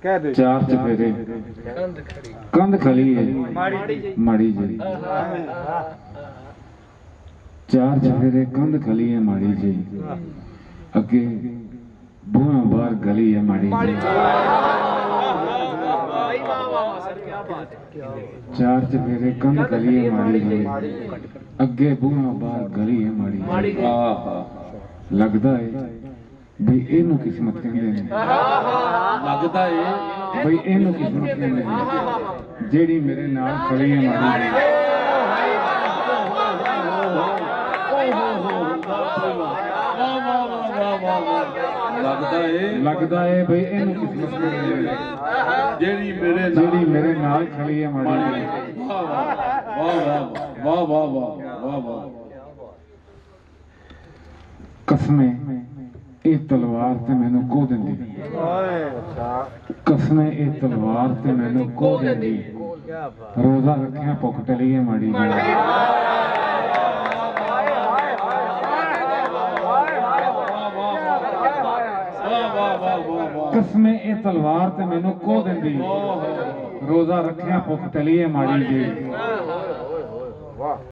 चार चफेरे कंध खली है माड़ी जी। चार चफेरे कंध खली है माड़ी जी, अगे बुआ बार गली है माड़ी जी। चार चफेरे कंध खली है माड़ी जी, अगे बुआ बार गली है माड़ी जी। लगदा है बई इनू किस्मत कहंदे ने, लगदा है बई इनू किस्मत कहंदे ने, जेड़ी मेरे नाल खड़ी है माड़ी जी। लगदा है बई इनू किस्मत कहंदे ने, जेड़ी मेरे नाल खड़ी है माड़ी जी। वाह वाह वाह वाह वाह। कसमें ਇਹ ਤਲਵਾਰ ਤੇ ਮੈਨੂੰ ਖੋ ਦਿੰਦੀ, ਕਸਮੇ ਇਹ ਤਲਵਾਰ ਤੇ ਮੈਨੂੰ ਖੋ ਦਿੰਦੀ। ਰੋਜ਼ਾ ਰੱਖਿਆ ਭੁੱਖ ਟਲੀ ਹੈ ਮਾੜੀ ਜੀ। ਕਸਮੇ ਇਹ ਤਲਵਾਰ ਤੇ ਮੈਨੂੰ ਖੋ ਦਿੰਦੀ, ਰੋਜ਼ਾ ਰੱਖਿਆ ਭੁੱਖ ਟਲੀ ਹੈ ਮਾੜੀ ਜੀ।